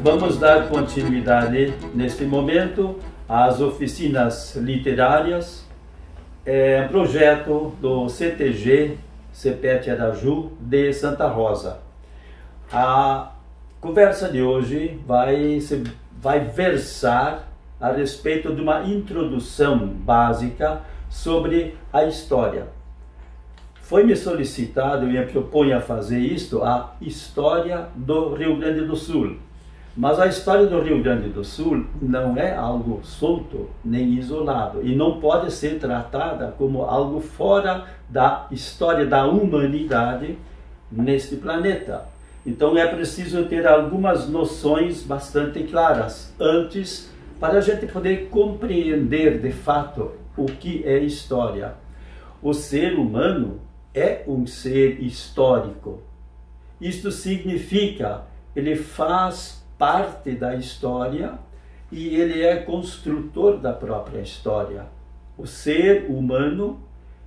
Vamos dar continuidade neste momento às oficinas literárias, projeto do CTG CEPET Araju de Santa Rosa. A conversa de hoje vai versar a respeito de uma introdução básica sobre a história. Foi-me solicitado e me proponho a fazer isto, a história do Rio Grande do Sul. Mas a história do Rio Grande do Sul não é algo solto nem isolado e não pode ser tratada como algo fora da história da humanidade neste planeta. Então é preciso ter algumas noções bastante claras antes para a gente poder compreender de fato o que é história. O ser humano é um ser histórico. Isto significa ele faz parte da história e ele é construtor da própria história. O ser humano,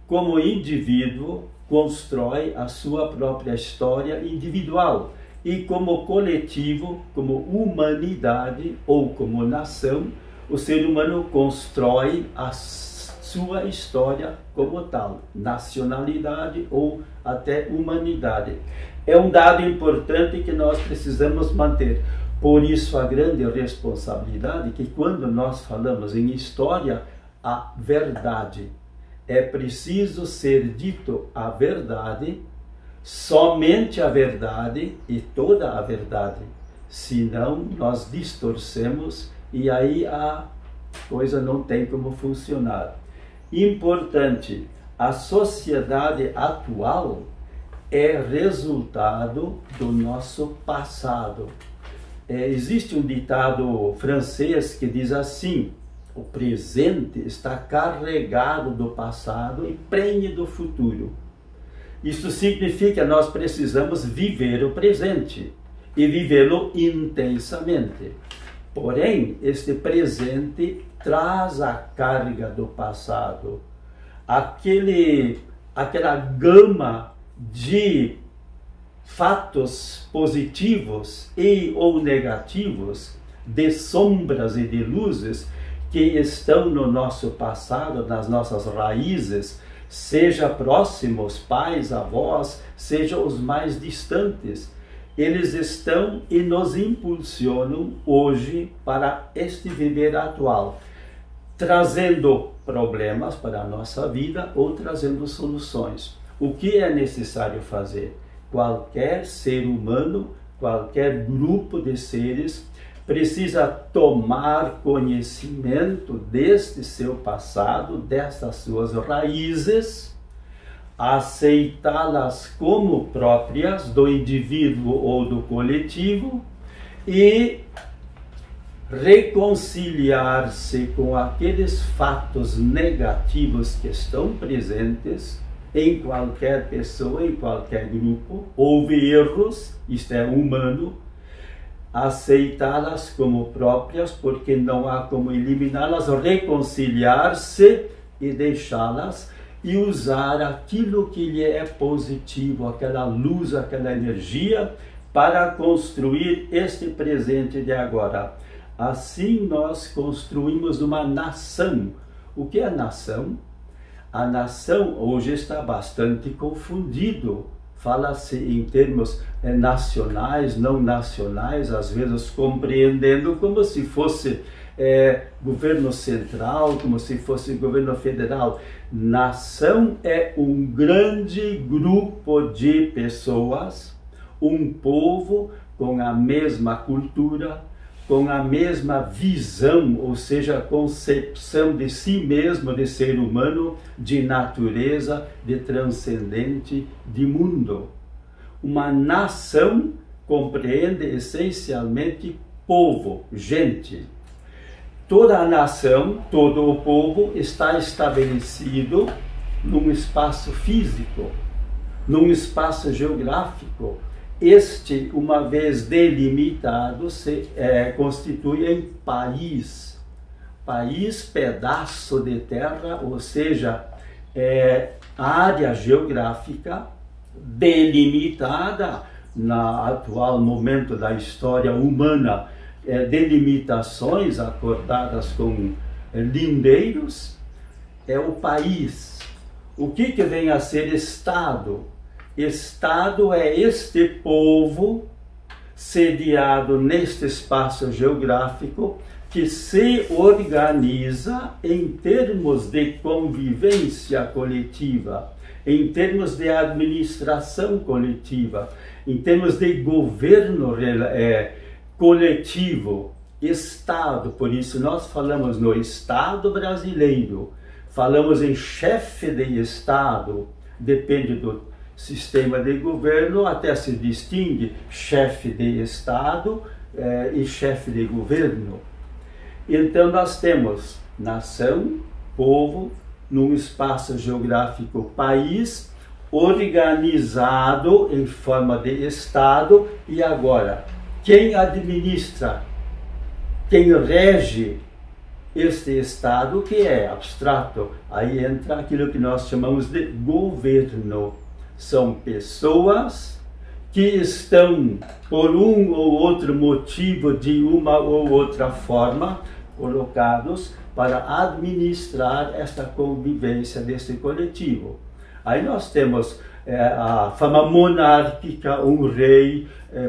como indivíduo, constrói a sua própria história individual e como coletivo, como humanidade ou como nação, o ser humano constrói a sua história como tal, nacionalidade ou até humanidade. É um dado importante que nós precisamos manter. Por isso a grande responsabilidade que quando nós falamos em história, a verdade. É preciso ser dito a verdade, somente a verdade e toda a verdade. Senão nós distorcemos e aí a coisa não tem como funcionar. Importante, a sociedade atual é resultado do nosso passado. Existe um ditado francês que diz assim: o presente está carregado do passado e prenhe do futuro. Isso significa que nós precisamos viver o presente e vivê-lo intensamente. Porém, este presente traz a carga do passado, aquela gama de fatos positivos e ou negativos, de sombras e de luzes que estão no nosso passado, nas nossas raízes, seja próximos, pais, avós, seja os mais distantes. Eles estão e nos impulsionam hoje para este viver atual, trazendo problemas para a nossa vida ou trazendo soluções. O que é necessário fazer? Qualquer ser humano, qualquer grupo de seres precisa tomar conhecimento deste seu passado, destas suas raízes, aceitá-las como próprias do indivíduo ou do coletivo e reconciliar-se com aqueles fatos negativos que estão presentes em qualquer pessoa, em qualquer grupo. Houve erros, isto é humano, aceitá-las como próprias, porque não há como eliminá-las, reconciliar-se e deixá-las e usar aquilo que lhe é positivo, aquela luz, aquela energia, para construir este presente de agora. Assim nós construímos uma nação. O que é nação? A nação hoje está bastante confundido. Fala-se em termos nacionais, não nacionais, às vezes compreendendo como se fosse governo central, como se fosse governo federal. Nação é um grande grupo de pessoas, um povo com a mesma cultura, com a mesma visão, ou seja, concepção de si mesmo, de ser humano, de natureza, de transcendente, de mundo. Uma nação compreende essencialmente povo, gente. Toda a nação, todo o povo está estabelecido num espaço físico, num espaço geográfico. Este, uma vez delimitado, se constitui em país. País, pedaço de terra, ou seja, área geográfica delimitada no atual momento da história humana delimitações acordadas com lindeiros, é o país. O que vem a ser Estado? Estado é este povo sediado neste espaço geográfico que se organiza em termos de convivência coletiva, em termos de administração coletiva, em termos de governo coletivo, Estado. Por isso nós falamos no Estado brasileiro, falamos em chefe de Estado, depende do sistema de governo, até se distingue chefe de Estado e chefe de governo. Então nós temos nação, povo, num espaço geográfico país, organizado em forma de Estado, e agora, quem administra, quem rege este Estado, que é abstrato, aí entra aquilo que nós chamamos de governo. São pessoas que estão, por um ou outro motivo, de uma ou outra forma, colocados para administrar esta convivência deste coletivo. Aí nós temos a forma monárquica, um rei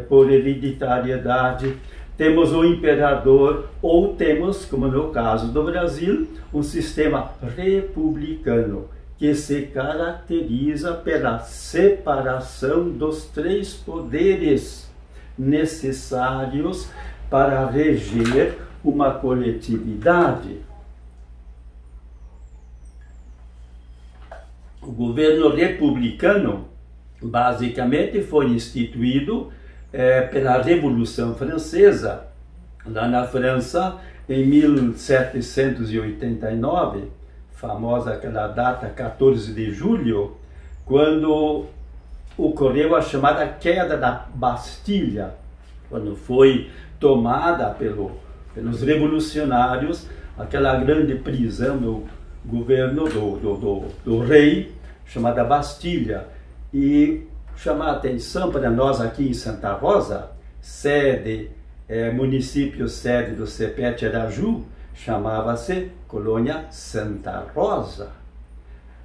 por hereditariedade, temos o imperador, ou temos, como no caso do Brasil, um sistema republicano, que se caracteriza pela separação dos três poderes necessários para reger uma coletividade. O governo republicano, basicamente, foi instituído pela Revolução Francesa, lá na França, em 1789, famosa aquela data, 14 de julho, quando ocorreu a chamada queda da Bastilha, quando foi tomada pelos revolucionários aquela grande prisão do governo do rei, chamada Bastilha. E chamar a atenção para nós aqui em Santa Rosa, município sede do CEPET Araju, chamava-se Colônia Santa Rosa.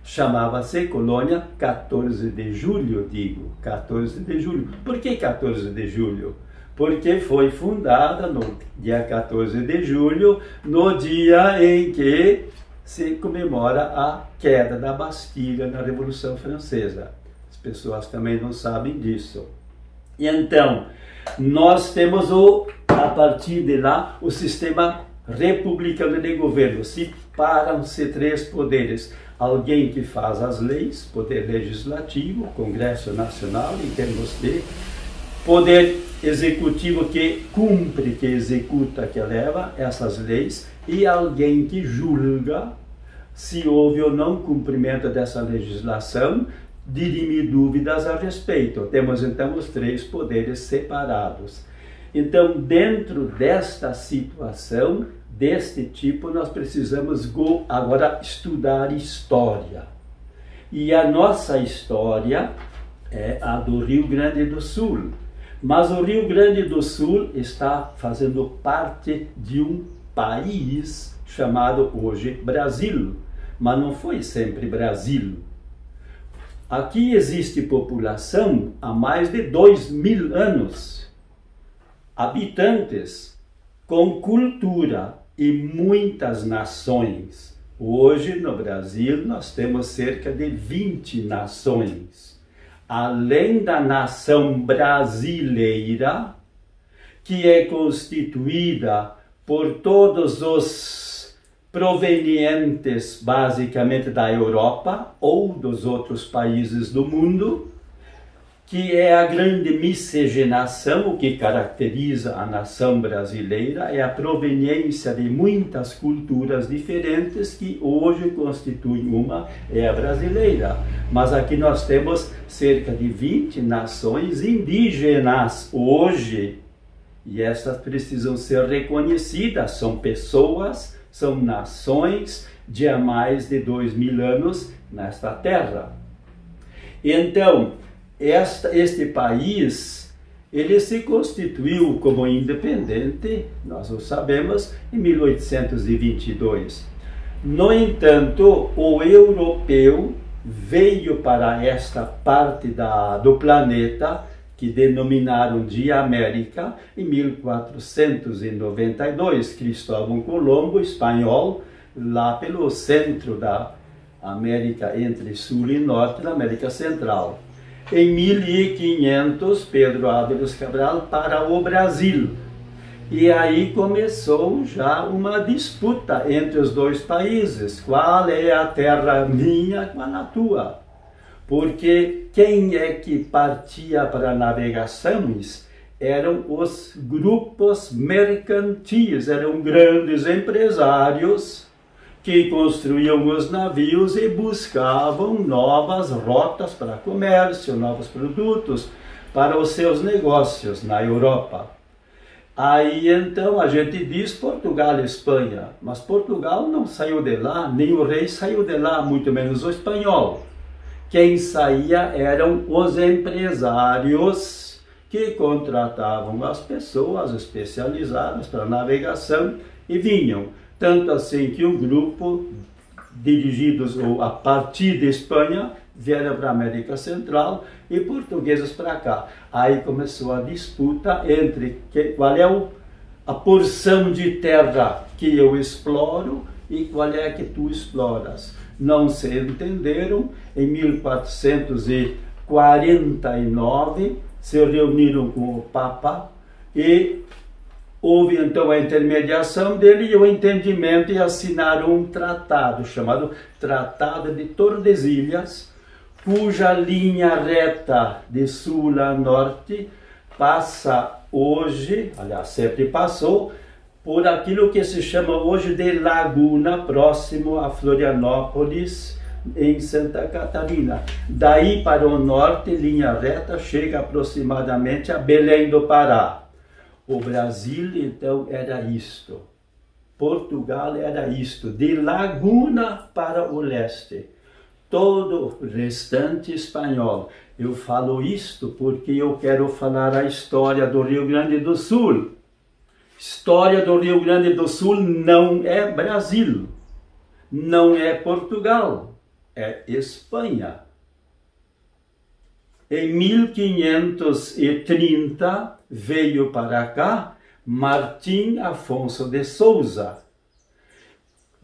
Chamava-se Colônia 14 de julho, 14 de julho. Por que 14 de julho? Porque foi fundada no dia 14 de julho, no dia em que se comemora a queda da Bastilha na Revolução Francesa. As pessoas também não sabem disso. E então, nós temos a partir de lá o sistema republicano de governo. Separam-se três poderes. Alguém que faz as leis, poder legislativo, Congresso Nacional, em termos de poder executivo que cumpre, que executa, que leva essas leis, e alguém que julga se houve ou não cumprimento dessa legislação, dirime dúvidas a respeito. Temos então os três poderes separados. Então, dentro desta situação, deste tipo, nós precisamos agora estudar história. E a nossa história é a do Rio Grande do Sul. Mas o Rio Grande do Sul está fazendo parte de um país chamado hoje Brasil. Mas não foi sempre Brasil. Aqui existe população há mais de 2000 anos. Habitantes com cultura e muitas nações. Hoje no Brasil nós temos cerca de 20 nações. Além da nação brasileira, que é constituída por todos os provenientes basicamente da Europa ou dos outros países do mundo, que é a grande miscigenação. O que caracteriza a nação brasileira é a proveniência de muitas culturas diferentes que hoje constituem uma, é a brasileira. Mas aqui nós temos cerca de 20 nações indígenas hoje, e essas precisam ser reconhecidas, são pessoas, são nações de há mais de 2000 anos nesta terra. Então, este país, Ele se constituiu como independente, nós o sabemos, em 1822. No entanto, o europeu veio para esta parte do planeta, que denominaram de América, em 1492. Cristóvão Colombo, espanhol, lá pelo centro da América, entre sul e norte da América Central. Em 1500, Pedro Álvares Cabral para o Brasil. E aí começou já uma disputa entre os dois países. Qual é a terra minha, qual a tua? Porque quem é que partia para navegações eram os grupos mercantis, eram grandes empresários que construíam os navios e buscavam novas rotas para comércio, novos produtos para os seus negócios na Europa. Aí então a gente diz Portugal e Espanha, mas Portugal não saiu de lá, nem o rei saiu de lá, muito menos o espanhol. Quem saía eram os empresários que contratavam as pessoas especializadas para navegação e vinham. Tanto assim que um grupo dirigidos ou a partir de Espanha vieram para a América Central e portugueses para cá. Aí começou a disputa entre qual é a porção de terra que eu exploro e qual é a que tu exploras. Não se entenderam. Em 1449 se reuniram com o Papa e houve então a intermediação dele e o entendimento, e assinaram um tratado chamado Tratado de Tordesilhas, cuja linha reta de sul a norte passa hoje, aliás, sempre passou, por aquilo que se chama hoje de Laguna, próximo a Florianópolis, em Santa Catarina. Daí para o norte, linha reta, chega aproximadamente a Belém do Pará. O Brasil, então, era isto. Portugal era isto, de Laguna para o leste. Todo o restante espanhol. Eu falo isto porque eu quero falar a história do Rio Grande do Sul. História do Rio Grande do Sul não é Brasil, não é Portugal, é Espanha. Em 1530 veio para cá Martim Afonso de Souza,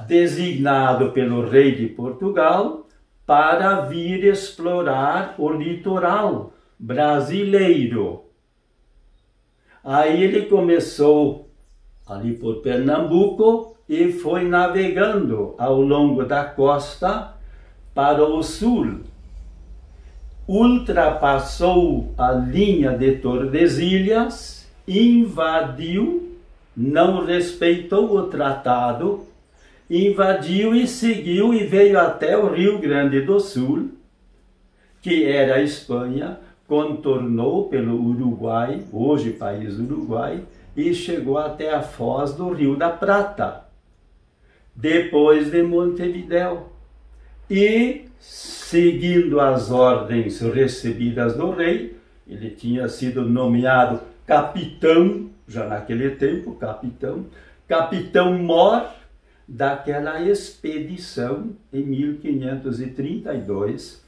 designado pelo rei de Portugal para vir explorar o litoral brasileiro. Aí ele começou ali por Pernambuco e foi navegando ao longo da costa para o sul. Ultrapassou a linha de Tordesilhas, invadiu, não respeitou o tratado, invadiu e seguiu e veio até o Rio Grande do Sul, que era a Espanha, contornou pelo Uruguai, hoje país Uruguai, e chegou até a foz do Rio da Prata, depois de Montevidéu. E, seguindo as ordens recebidas do rei, ele tinha sido nomeado capitão, já naquele tempo, capitão mor daquela expedição em 1532,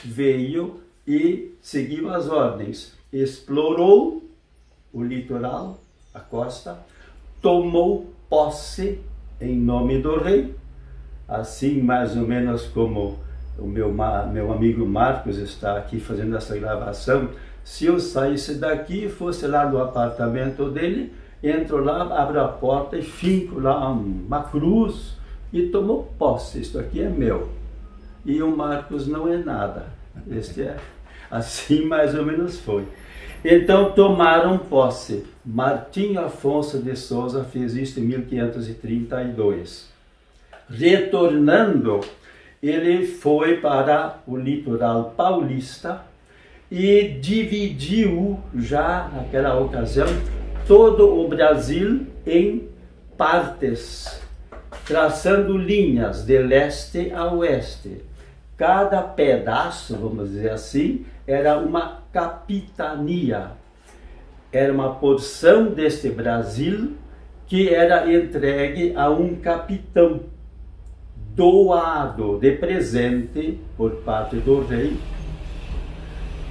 veio e seguiu as ordens, explorou o litoral, a costa, tomou posse em nome do rei, assim mais ou menos como o meu amigo Marcos está aqui fazendo essa gravação. Se eu saísse daqui e fosse lá no apartamento dele, entro lá, abro a porta e finco lá uma cruz e tomo posse, isto aqui é meu. E o Marcos não é nada. Este é assim mais ou menos foi. Então tomaram posse. Martim Afonso de Souza fez isso em 1532. Retornando, ele foi para o litoral paulista e dividiu já naquela ocasião todo o Brasil em partes, traçando linhas de leste a oeste. Cada pedaço, vamos dizer assim, era uma capitania. era uma porção deste Brasil que era entregue a um capitão, doado de presente por parte do rei.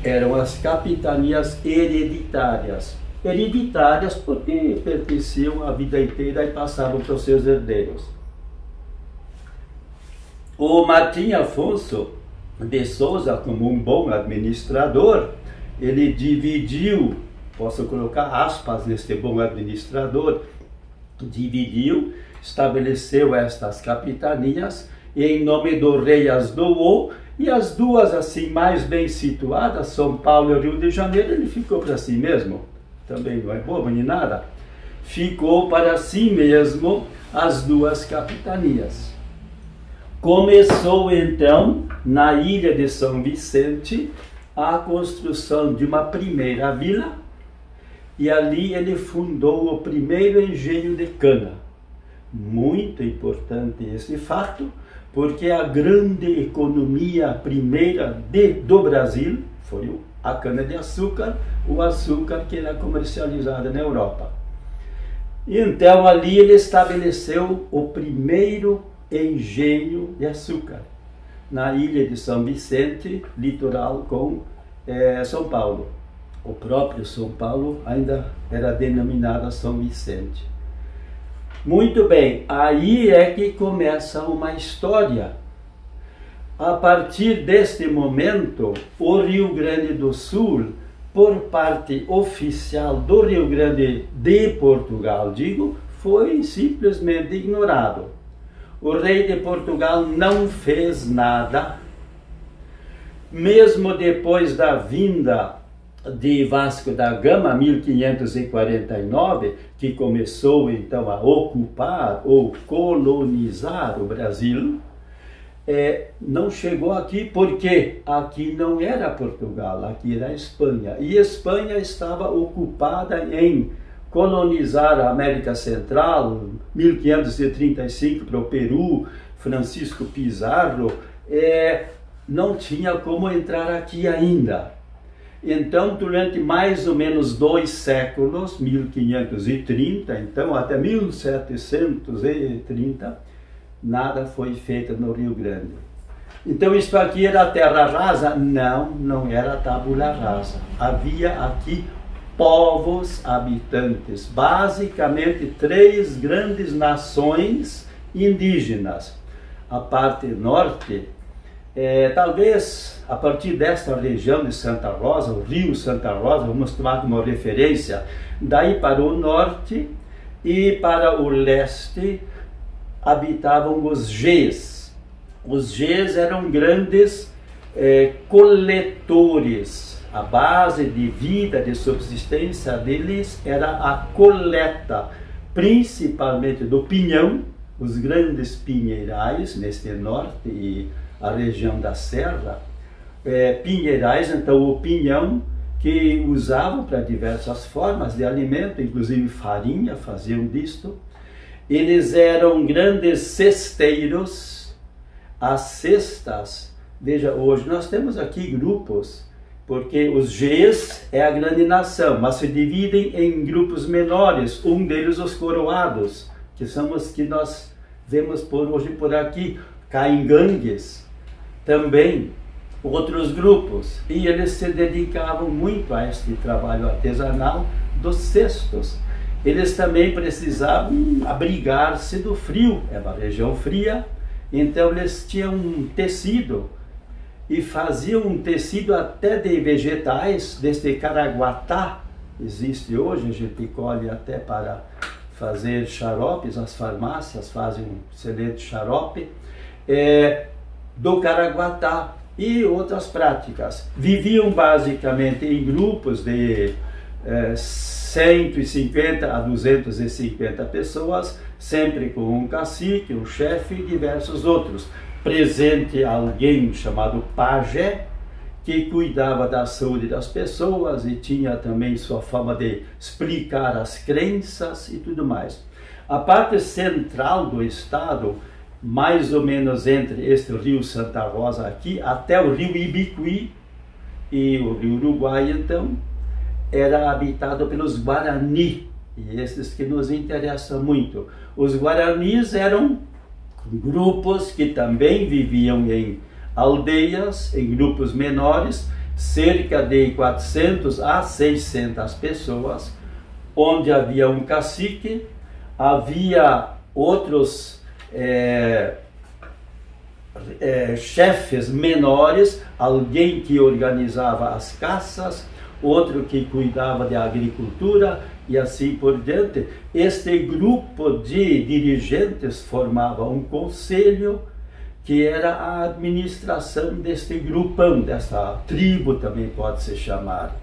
Eram as capitanias hereditárias. Hereditárias porque pertenciam a vida inteira e passavam para os seus herdeiros. O Martim Afonso de Souza, como um bom administrador, ele dividiu, posso colocar aspas neste bom administrador, dividiu, estabeleceu estas capitanias e em nome do rei as doou, e as duas assim mais bem situadas, São Paulo e Rio de Janeiro, ele ficou para si mesmo. Também não é bobo nem nada. Ficou para si mesmo as duas capitanias. Começou então na ilha de São Vicente a construção de uma primeira vila, e ali ele fundou o primeiro engenho de cana. Muito importante esse fato, porque a grande economia primeira do Brasil foi a cana-de-açúcar, o açúcar que era comercializado na Europa. Então ali ele estabeleceu o primeiro engenho de açúcar, na ilha de São Vicente, litoral com São Paulo. O próprio São Paulo ainda era denominado São Vicente. Muito bem, aí é que começa uma história. A partir deste momento, o Rio Grande do Sul, por parte oficial do Rio Grande de Portugal, digo, foi simplesmente ignorado. O rei de Portugal não fez nada, mesmo depois da vinda de Vasco da Gama, 1549, que começou então a ocupar ou colonizar o Brasil, não chegou aqui porque aqui não era Portugal, aqui era Espanha. E Espanha estava ocupada em colonizar a América Central, 1535 para o Peru, Francisco Pizarro, não tinha como entrar aqui ainda. Então, durante mais ou menos 2 séculos, 1530, então até 1730, nada foi feito no Rio Grande. Então, isso aqui era terra rasa? Não, não era tabula rasa. Havia aqui povos habitantes, basicamente 3 grandes nações indígenas. A parte norte, talvez a partir desta região de Santa Rosa, o rio Santa Rosa, vamos tomar como referência, daí para o norte e para o leste habitavam os Gês. Os Gês eram grandes coletores. A base de vida, de subsistência deles era a coleta, principalmente do pinhão, os grandes pinheirais neste norte e a região da Serra, pinheirais, então o pinhão que usavam para diversas formas de alimento, inclusive farinha, faziam disto. Eles eram grandes cesteiros. As cestas, veja, hoje nós temos aqui grupos, porque os Gês é a grande nação, mas se dividem em grupos menores, um deles os coroados, que são os que nós vemos hoje por aqui, caingangues, também outros grupos, e eles se dedicavam muito a este trabalho artesanal dos cestos. Eles também precisavam abrigar-se do frio, é uma região fria, então eles tinham um tecido, e faziam um tecido até de vegetais, deste caraguatá, existe hoje, a gente colhe até para fazer xaropes, as farmácias fazem um excelente xarope, do caraguatá e outras práticas. Viviam basicamente em grupos de 150 a 250 pessoas, sempre com um cacique, um chefe e diversos outros. Presente alguém chamado pajé, que cuidava da saúde das pessoas e tinha também sua fama de explicar as crenças e tudo mais. A parte central do estado, mais ou menos entre este rio Santa Rosa aqui, até o rio Ibicuí e o rio Uruguai, então, era habitado pelos Guarani, e esses que nos interessam muito. Os Guaranis eram grupos que também viviam em aldeias, em grupos menores, cerca de 400 a 600 pessoas, onde havia um cacique, havia outros chefes menores, alguém que organizava as caças, outro que cuidava da agricultura e assim por diante. Este grupo de dirigentes formava um conselho que era a administração deste grupão, dessa tribo também pode se chamar.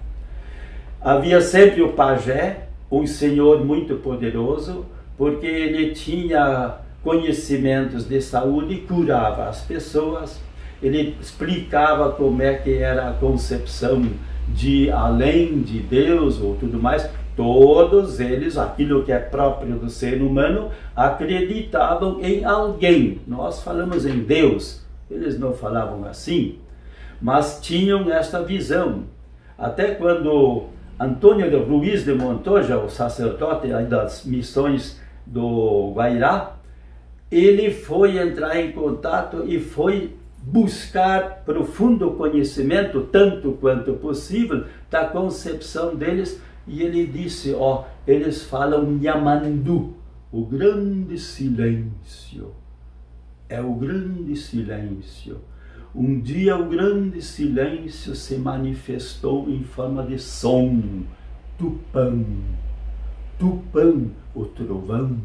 Havia sempre o pajé, um senhor muito poderoso, porque ele tinha conhecimentos de saúde, curava as pessoas, ele explicava como é que era a concepção de além de Deus ou tudo mais. Todos eles, aquilo que é próprio do ser humano, acreditavam em alguém. Nós falamos em Deus, eles não falavam assim, mas tinham esta visão. Até quando Antônio de Ruiz de Montoya, o sacerdote das missões do Guairá, ele foi entrar em contato e foi buscar profundo conhecimento, tanto quanto possível, da concepção deles, e ele disse, eles falam Nhamandu, o grande silêncio, é o grande silêncio. Um dia o grande silêncio se manifestou em forma de som, Tupã, Tupã, o trovão.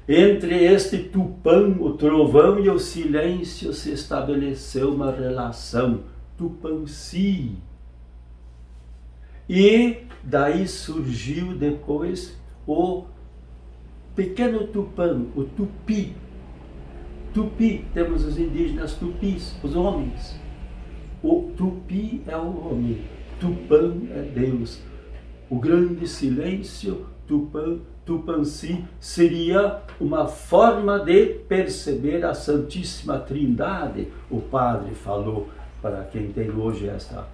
Entre este Tupã, o trovão, e o silêncio se estabeleceu uma relação, Tupã-si. E daí surgiu depois o pequeno Tupã, o Tupi. Tupi, temos os indígenas tupis, os homens. O Tupi é o homem, Tupã é Deus. O grande silêncio, Tupã, Tupã-si, seria uma forma de perceber a Santíssima Trindade. O padre falou para quem tem hoje essa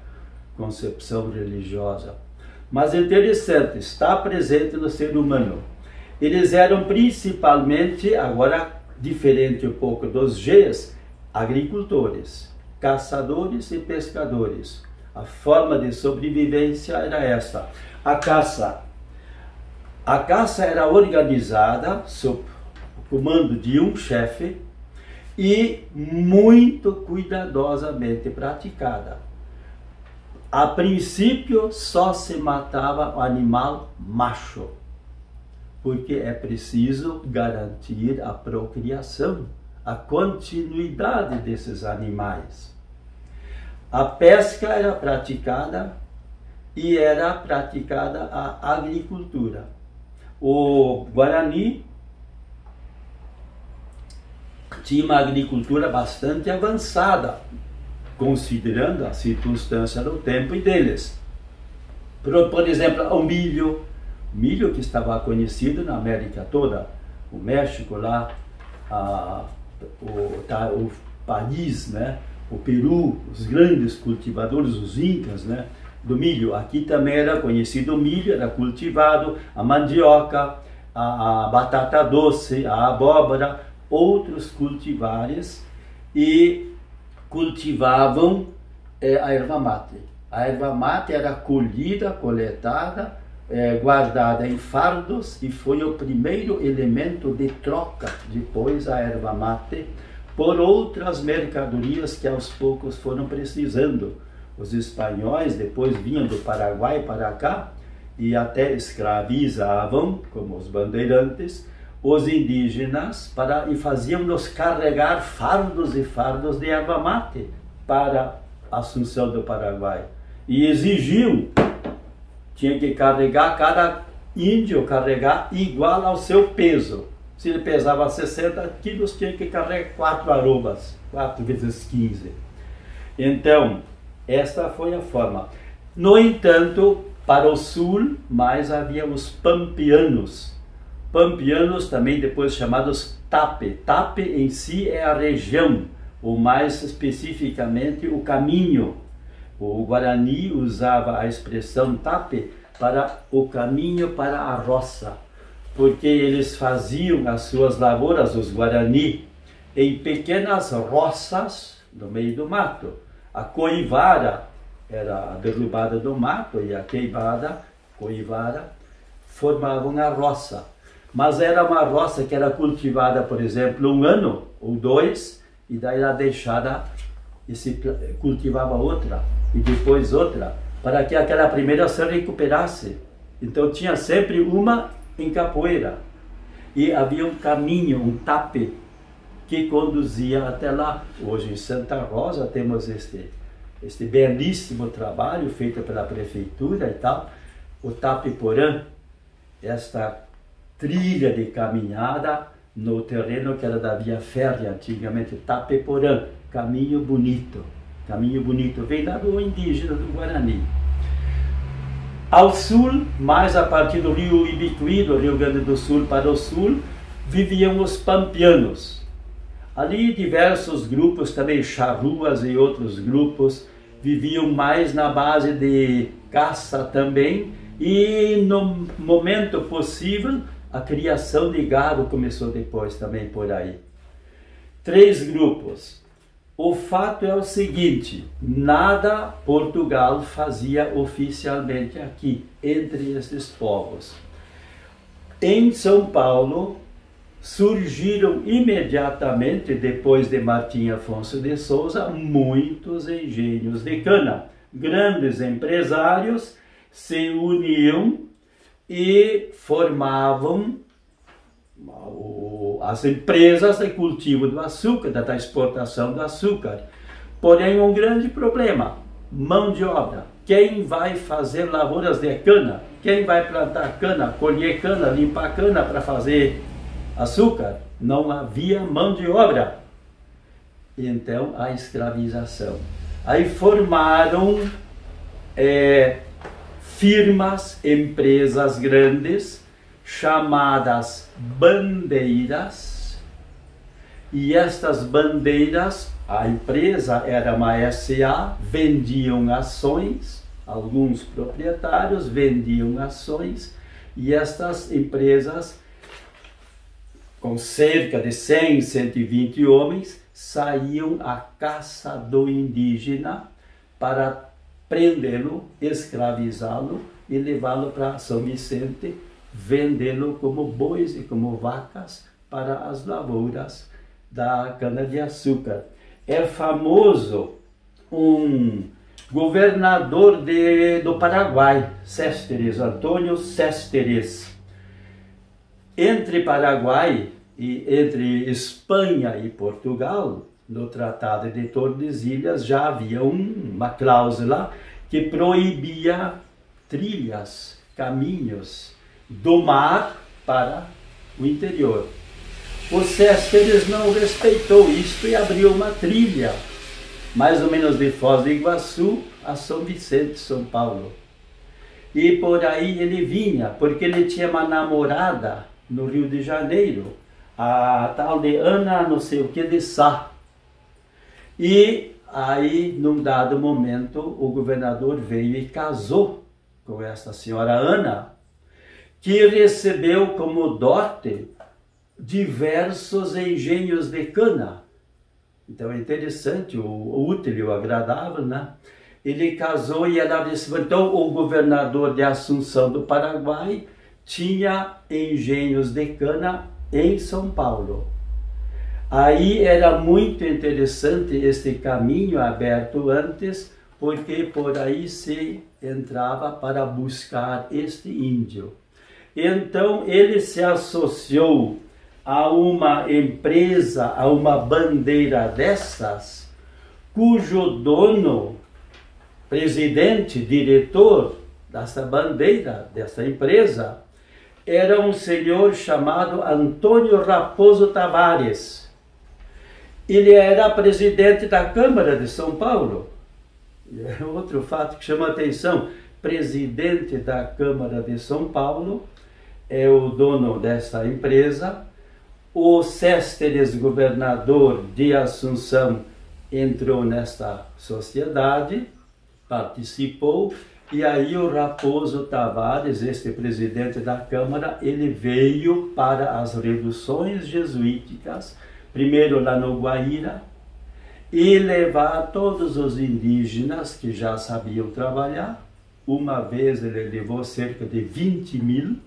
concepção religiosa. Mas interessante, está presente no ser humano. Eles eram principalmente, agora diferente um pouco dos Gs, agricultores, caçadores e pescadores. A forma de sobrevivência era essa. A caça era organizada sob o comando de um chefe e muito cuidadosamente praticada. A princípio só se matava o animal macho, porque é preciso garantir a procriação, a continuidade desses animais. A pesca era praticada e era praticada a agricultura. O Guarani tinha uma agricultura bastante avançada, considerando a circunstância do tempo e deles. Por exemplo, o milho que estava conhecido na América toda, o México lá, o país, né? O Peru, os grandes cultivadores, os incas, né? Do milho. Aqui também era conhecido o milho, era cultivado, a mandioca, a batata doce, a abóbora, outros cultivares, e cultivavam a erva mate. A erva mate era colhida, coletada, guardada em fardos, e foi o primeiro elemento de troca, depois a erva mate, por outras mercadorias que aos poucos foram precisando. Os espanhóis depois vinham do Paraguai para cá e até escravizavam, como os bandeirantes, os indígenas e faziam-nos carregar fardos e fardos de erva mate para a Assunção do Paraguai. E exigiam, tinha que carregar, cada índio carregar igual ao seu peso. Se ele pesava 60 quilos, tinha que carregar 4 arrobas, 4 vezes 15. Então, esta foi a forma. No entanto, para o sul, mais havia os pampianos. Pampianos, também depois chamados Tape. Tape em si é a região, ou mais especificamente o caminho. O Guarani usava a expressão tape para o caminho para a roça, porque eles faziam as suas lavouras, os Guarani, em pequenas roças no meio do mato. A coivara era a derrubada do mato e a queimada, coivara, formavam a roça. Mas era uma roça que era cultivada, por exemplo, 1 ano ou 2, e daí era deixada e se cultivava outra, e depois outra, para que aquela primeira se recuperasse. Então tinha sempre uma em capoeira. E havia um caminho, um tape, que conduzia até lá. Hoje em Santa Rosa temos este belíssimo trabalho feito pela prefeitura e tal, o Tape Porã, esta trilha de caminhada no terreno que era da via férrea antigamente, Tape Porã, caminho bonito, vem lá do indígena do Guarani. Ao sul, mais a partir do rio Ibituí, do Rio Grande do Sul para o sul, viviam os pampianos. Ali diversos grupos, também charruas e outros grupos, viviam mais na base de caça também, e no momento possível a criação de gado começou depois também por aí. 3 grupos. O fato é o seguinte, nada Portugal fazia oficialmente aqui, entre esses povos. Em São Paulo, surgiram imediatamente, depois de Martim Afonso de Souza, muitos engenhos de cana. Grandes empresários se uniam e formavam as empresas de cultivo do açúcar, da exportação do açúcar. Porém, um grande problema, mão de obra. Quem vai fazer lavouras de cana? Quem vai plantar cana, colher cana, limpar cana para fazer açúcar? Não havia mão de obra. Então, a escravização. Aí formaram firmas, empresas grandes, chamadas bandeiras, e estas bandeiras, a empresa era uma SA, vendiam ações, alguns proprietários vendiam ações, e estas empresas, com cerca de 100, 120 homens, saíam à caça do indígena para prendê-lo, escravizá-lo e levá-lo para São Vicente, vendê-lo como bois e como vacas para as lavouras da cana-de-açúcar. É famoso um governador do Paraguai, Césteres, Antônio Césteres. Entre Paraguai e entre Espanha e Portugal, no Tratado de Tordesilhas, já havia uma cláusula que proibia trilhas, caminhos do mar para o interior. O Césteres não respeitou isto e abriu uma trilha, mais ou menos de Foz do Iguaçu a São Vicente, São Paulo. E por aí ele vinha, porque ele tinha uma namorada no Rio de Janeiro, a tal de Ana não sei o que de Sá. E aí, num dado momento, o governador veio e casou com essa senhora Ana, que recebeu como dote diversos engenhos de cana. Então é interessante, o útil e o agradável, né? Ele casou e ela recebeu. Então o governador de Assunção do Paraguai tinha engenhos de cana em São Paulo. Aí era muito interessante este caminho aberto antes, porque por aí se entrava para buscar este índio. Então ele se associou a uma empresa, a uma bandeira dessas, cujo dono, presidente, diretor dessa bandeira, dessa empresa, era um senhor chamado Antônio Raposo Tavares. Ele era presidente da Câmara de São Paulo. É outro fato que chama a atenção. Presidente da Câmara de São Paulo é o dono dessa empresa. O Césteres, governador de Assunção, entrou nesta sociedade participou. E aí o Raposo Tavares, este presidente da Câmara, ele veio para as reduções jesuíticas, primeiro lá no Guaíra, e levar todos os indígenas que já sabiam trabalhar. Uma vez ele levou cerca de 20.000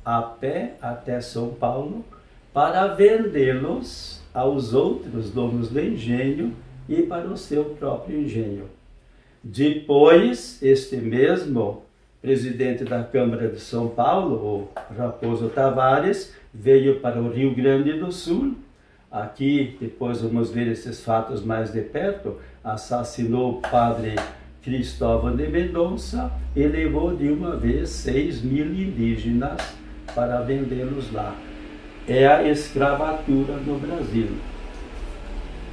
a pé até São Paulo para vendê-los aos outros donos do engenho e para o seu próprio engenho. Depois, este mesmo presidente da Câmara de São Paulo, o Raposo Tavares, veio para o Rio Grande do Sul. Aqui, depois vamos ver esses fatos mais de perto, assassinou o padre Cristóvão de Mendonça e levou de uma vez 6.000 indígenas para vendê-los lá. É a escravatura no Brasil.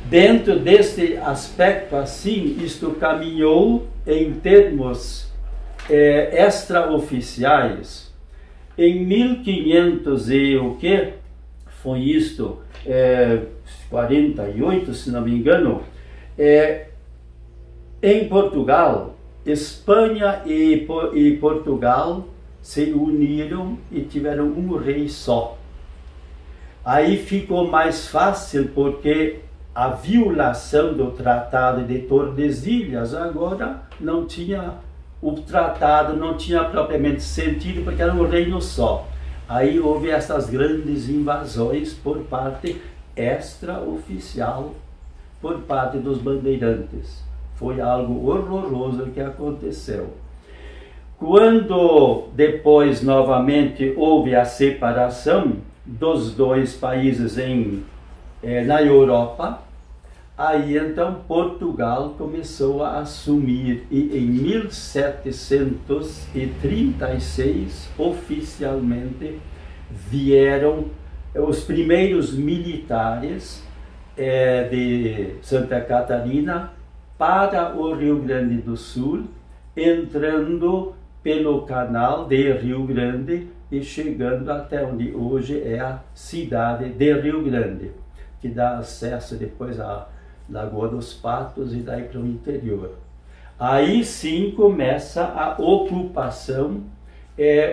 Dentro deste aspecto assim, isto caminhou em termos extraoficiais. Em 1500 e o que? Foi isto, 48, se não me engano, em Portugal, Espanha e Portugal se uniram e tiveram um rei só. Aí ficou mais fácil porque a violação do Tratado de Tordesilhas agora não tinha, o tratado não tinha propriamente sentido porque era um reino só. Aí houve essas grandes invasões por parte extraoficial, por parte dos bandeirantes. Foi algo horroroso que aconteceu. Quando depois novamente houve a separação dos dois países na Europa, aí então Portugal começou a assumir e em 1736 oficialmente vieram os primeiros militares de Santa Catarina para o Rio Grande do Sul, entrando pelo canal de Rio Grande e chegando até onde hoje é a cidade de Rio Grande, que dá acesso depois à Lagoa dos Patos e daí para o interior. Aí sim começa a ocupação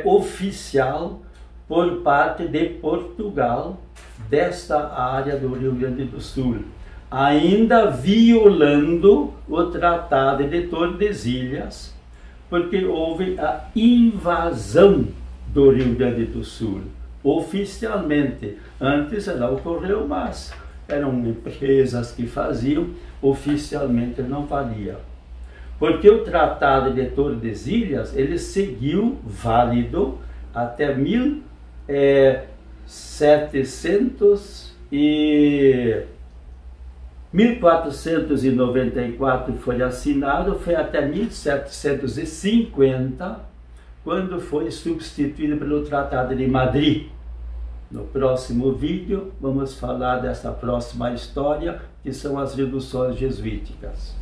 oficial por parte de Portugal desta área do Rio Grande do Sul, ainda violando o Tratado de Tordesilhas, porque houve a invasão do Rio Grande do Sul, oficialmente. Antes ela ocorreu, mas eram empresas que faziam, oficialmente não valia. Porque o Tratado de Tordesilhas, ele seguiu válido até 1494 foi assinado, foi até 1750, quando foi substituído pelo Tratado de Madrid. No próximo vídeo, vamos falar dessa próxima história, que são as reduções jesuíticas.